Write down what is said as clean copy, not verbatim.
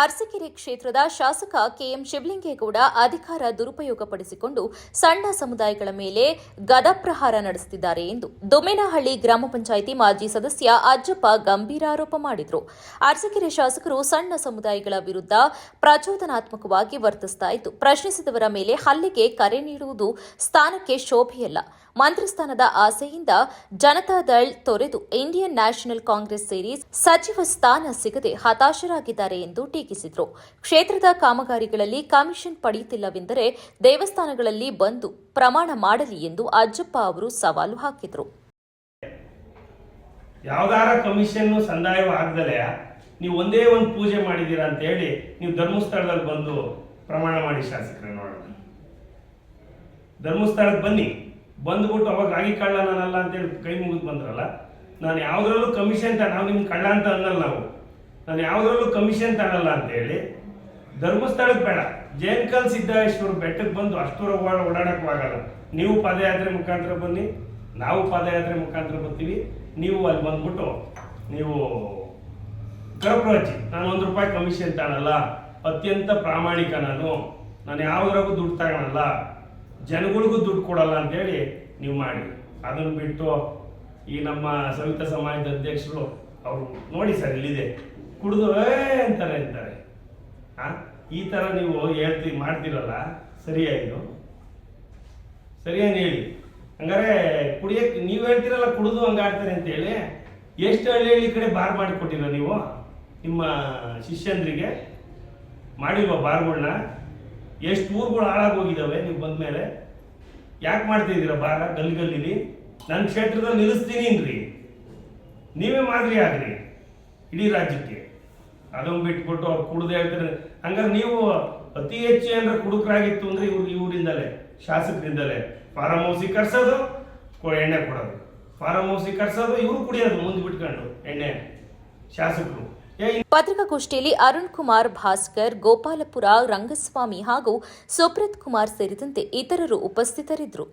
ಅರಸೀಕೆರೆ ಕ್ಷೇತ್ರದ ಶಾಸಕ ಕೆಎಂ ಶಿವಲಿಂಗೇಗೌಡ ಅಧಿಕಾರ ದುರುಪಯೋಗಪಡಿಸಿಕೊಂಡು ಸಣ್ಣ ಸಮುದಾಯಗಳ ಮೇಲೆ ಗದಾಪ್ರಹಾರ ನಡೆಸುತ್ತಿದ್ದಾರೆ ಎಂದು ದೊಮ್ಮೇನಹಳ್ಳಿ ಗ್ರಾಮ ಪಂಚಾಯಿತಿ ಮಾಜಿ ಸದಸ್ಯ ಅಜ್ಜಪ್ಪ ಗಂಭೀರ ಆರೋಪ ಮಾಡಿದರು. ಅರಸೀಕೆರೆ ಶಾಸಕರು ಸಣ್ಣ ಸಮುದಾಯಗಳ ವಿರುದ್ಧ ಪ್ರಚೋದನಾತ್ಮಕವಾಗಿ ವರ್ತಿಸ್ತಾ ಇದ್ದು, ಪ್ರಶ್ನಿಸಿದವರ ಮೇಲೆ ಹಲ್ಲೆಗೆ ಕರೆ ನೀಡುವುದು ಸ್ಥಾನಕ್ಕೆ ಶೋಭೆಯಲ್ಲ. ಮಂತ್ರಿ ಸ್ಥಾನದ ಆಸೆಯಿಂದ ಜನತಾದಳ್ ತೊರೆದು ಇಂಡಿಯನ್ ನ್ಯಾಷನಲ್ ಕಾಂಗ್ರೆಸ್ ಸೇರಿ ಸಚಿವ ಸ್ಥಾನ ಸಿಗದೆ ಹತಾಶರಾಗಿದ್ದಾರೆ ಎಂದು ಟೀಕಿಸಿದರು. ಕ್ಷೇತ್ರದ ಕಾಮಗಾರಿಗಳಲ್ಲಿ ಕಮಿಷನ್ ಪಡೆಯುತ್ತಿಲ್ಲವೆಂದರೆ ದೇವಸ್ಥಾನಗಳಲ್ಲಿ ಬಂದು ಪ್ರಮಾಣ ಮಾಡಲಿ ಎಂದು ಅಜ್ಜಪ್ಪ ಅವರು ಸವಾಲು ಹಾಕಿದರು. ಯಾವ್ದಾರ ಕಮಿಷನ್ ಸಂದಾಯವಾಗದಲೇ ನೀವು ಒಂದೇ ಒಂದು ಪೂಜೆ ಮಾಡಿದ್ದೀರಾ ಅಂತ ಹೇಳಿ ನೀವು ಧರ್ಮಸ್ಥಳದಲ್ಲಿ ಬಂದು ಪ್ರಮಾಣ ಮಾಡಿ ಶಾಸಕರೇ ನೋಡೋಣ. ಧರ್ಮಸ್ಥಳಕ್ಕೆ ಬನ್ನಿ, ಬಂದ್ಬಿಟ್ಟು ಅವಾಗ ರಾಗಿ ಕಳ್ಳ ನಾನಲ್ಲ ಅಂತೇಳಿ ಕೈ ಮುಗಿದು ಬಂದ್ರಲ್ಲ. ನಾನು ಯಾವುದ್ರಲ್ಲೂ ಕಮಿಷನ್ ನಾವು ನಿಮ್ಗೆ ಕಳ್ಳ ಅಂತ ಅನ್ನಲ್ಲ. ನಾನು ಯಾವುದ್ರಲ್ಲೂ ಕಮಿಷನ್ ತಗೊಳ್ಳಲ್ಲ ಅಂತೇಳಿ ಧರ್ಮಸ್ಥಳಕ್ಕೆ ಬೇಡ, ಜೇನ್ಕಲ್ ಸಿದ್ದೇಶ್ವರ ಬೆಟ್ಟಕ್ಕೆ ಬಂದು ಅಷ್ಟೂರ ಓಡಾಡೋಕ್ಕಾಗಲ್ಲ. ನೀವು ಪಾದಯಾತ್ರೆ ಮುಖಾಂತರ ಬನ್ನಿ, ನಾವು ಪಾದಯಾತ್ರೆ ಮುಖಾಂತರ ಬರ್ತೀವಿ. ನೀವು ಅಲ್ಲಿ ಬಂದ್ಬಿಟ್ಟು ನೀವು ಗರ್ಭ ಹಚ್ಚಿ, ನಾನು ₹1 ಕಮಿಷನ್ ತಗೊಳ್ಳಲ್ಲ, ಅತ್ಯಂತ ಪ್ರಾಮಾಣಿಕ, ನಾನು ಯಾವುದ್ರಾಗೂ ದುಡ್ಡು ತಗೊಳ್ಳಲ್ಲ, ಜನಗಳಿಗೂ ದುಡ್ಡು ಕೊಡಲ್ಲ ಅಂತೇಳಿ ನೀವು ಮಾಡಿ. ಅದನ್ನು ಬಿಟ್ಟು ಈ ನಮ್ಮ ಸವಿತಾ ಸಮಾಜದ ಅಧ್ಯಕ್ಷರು ಅವರು ನೋಡಿ ಸರ್ ಇಲ್ಲಿದೆ ಕುಡಿದು ಅಂತಾರೆ ಈ ಥರ ನೀವು ಮಾಡ್ತೀರಲ್ಲ, ಸರಿಯಾಗಿದು ಸರಿಯಾಗಿ ಹೇಳಿ. ಹಂಗಾರೆ ಕುಡಿಯಕ್ಕೆ ನೀವು ಹೇಳ್ತೀರಲ್ಲ ಕುಡಿದು ಹಂಗಾಡ್ತಾರೆ ಅಂತೇಳಿ ಎಷ್ಟು ಹಳ್ಳಿ ಕಡೆ ಬಾರ್ ಮಾಡಿಕೊಟ್ಟಿರ ನೀವು ನಿಮ್ಮ ಶಿಷ್ಯಂದ್ರಿಗೆ? ಮಾಡಿಲ್ವ ಬಾರ್ಗಳನ್ನ? ಎಷ್ಟು ಊರುಗಳು ಹಾಳಾಗೋಗಿದ್ದಾವೆ ನೀವು ಬಂದ ಮೇಲೆ? ಯಾಕೆ ಮಾಡ್ತಿದ್ದೀರಾ ಬಾರ ಗಲ್ಲಿಲಿ? ನನ್ನ ಕ್ಷೇತ್ರದಲ್ಲಿ ನಿಲ್ಲಿಸ್ತೀನಿ ನೀವೇ ಮಾದರಿ ಆಗ್ರಿ ಇಡೀ ರಾಜ್ಯಕ್ಕೆ. ಅದನ್ನು ಬಿಟ್ಬಿಟ್ಟು ಅವ್ರು ಕುಡ್ದು ಹೇಳ್ತಾರೆ. ಹಂಗಾರೆ ನೀವು ಅತಿ ಹೆಚ್ಚು ಏನಾರ ಕುಡುಕರಾಗಿತ್ತು ಅಂದ್ರೆ ಇವರಿಂದಲೇ, ಶಾಸಕರಿಂದಲೇ ಫಾರಂ ಹೌಸಿಗೆ ಕರ್ಸೋದು, ಎಣ್ಣೆ ಕೊಡೋದು, ಫಾರಂ ಹೌಸಿಗೆ ಕರ್ಸೋದು, ಇವರು ಕುಡಿಯೋದು ಮುಂದೆ ಬಿಟ್ಕೊಂಡು ಎಣ್ಣೆ ಶಾಸಕರು. ಪತ್ರಿಕಾಗೋಷ್ಠಿಯಲ್ಲಿ ಅರುಣ್ ಕುಮಾರ್, ಭಾಸ್ಕರ್, ಗೋಪಾಲಪುರ, ರಂಗಸ್ವಾಮಿ ಹಾಗೂ ಸುಬ್ರತ್ ಕುಮಾರ್ ಸೇರಿದಂತೆ ಇತರರು ಉಪಸ್ಥಿತರಿದ್ದರು.